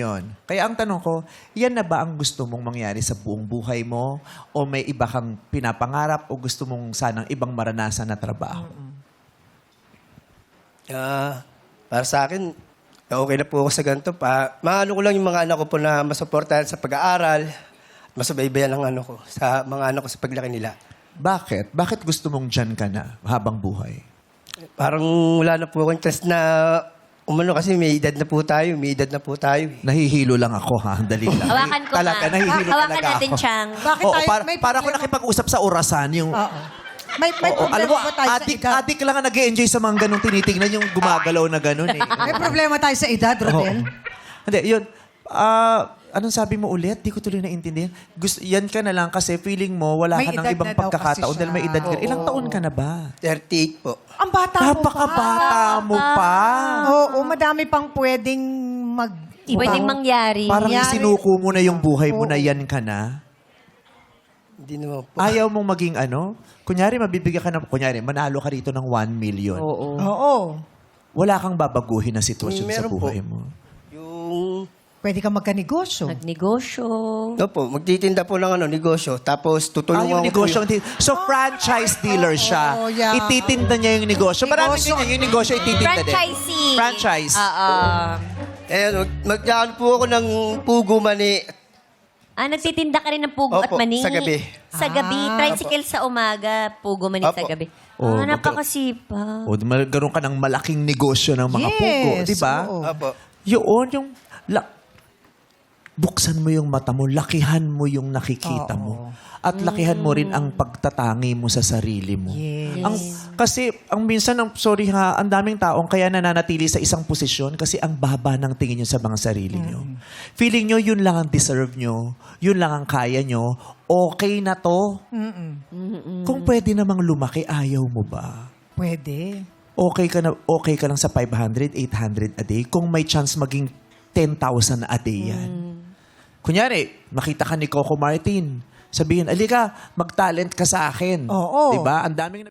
ngayon. Kaya ang tanong ko, yan na ba ang gusto mong mangyari sa buong buhay mo? O may iba kang pinapangarap o gusto mong sanang ibang maranasan na trabaho? Para sa akin, okay na po ako sa ganito. Maano ko lang yung mga anak ko po na masuportahan sa pag-aaral, masubaybayan ang ano ko, sa mga anak ko sa paglaki nila. Bakit? Bakit gusto mong dyan ka na habang buhay? Parang wala na po akong interest na umano kasi may edad na po tayo, Nahihilo lang ako, ha? Dali lang. Hawakan ko Talaga, nga. nahihilo Hawakan talaga natin, ako. Chang. Bakit Oo, tayo, may para ko problema- nakipag-usap sa orasan, yung... Oo. May Oo, alam mo, problema ba tayo sa edad? adik lang ang nag-e-enjoy sa mga ganong tinitingnan yung gumagalaw na ganon eh. May problema tayo sa edad, Rodel? Hindi, yun. Anong sabi mo ulit? Di ko tuloy naintindihan. Yan ka na lang kasi feeling mo wala May ka ng edad ibang na daw pagkakataon kasi dahil may siya. edad ka. Oo. Ilang taon ka na ba? 38 po. Ang bata mo pa. Napakabata mo pa. Oo, madami pang pwedeng Pwedeng mangyari. Parang Nangyari. isinuko mo na yung buhay mo na yan ka na. Hindi naman po. Ayaw mong maging ano? Kunyari, mabibigyan ka na, kunyari, manalo ka rito ng 1 million. Oo. Wala kang babaguhin na sitwasyon sa Meron po. buhay mo. Yung, Pwede ka magkanegosyo. Nagnegosyo. magtitinda po ng negosyo, tapos tutulungan yung ko po negosyo. So, franchise dealer siya. Oo, yeah. Ititinda niya yung negosyo. Maraming Negosyo. ganyan, yung negosyo ititinda din. Franchisee. Franchise. magdaan po ako ng pugo mani. Nagtitinda ka rin ng pugo at Opo, mani. sa gabi. Sa gabi. Tricycle sa umaga, pugo mani sa Opo. gabi. Oh, Napakasipa. O, magkaroon ka ng malaking negosyo ng mga Yes, pugo. Di ba? oo. Opo. Yun, yung... buksan mo yung mata mo, lakihan mo yung nakikita mo. At lakihan mo rin ang pagtatangi mo sa sarili mo. Yes. Kasi, ang minsan, sorry ha, ang daming taong kaya nananatili sa isang posisyon kasi ang baba ng tingin nyo sa mga sarili nyo. Feeling nyo, yun lang ang deserve nyo, yun lang ang kaya nyo, okay na to. Kung pwede namang lumaki, ayaw mo ba? Pwede. Okay ka lang sa 500, 800 a day kung may chance maging 10,000 a day yan. Kunyari, makita ka ni Coco Martin. Sabihin, alika, mag-talent ka sa akin. Oo. Diba? Ang daming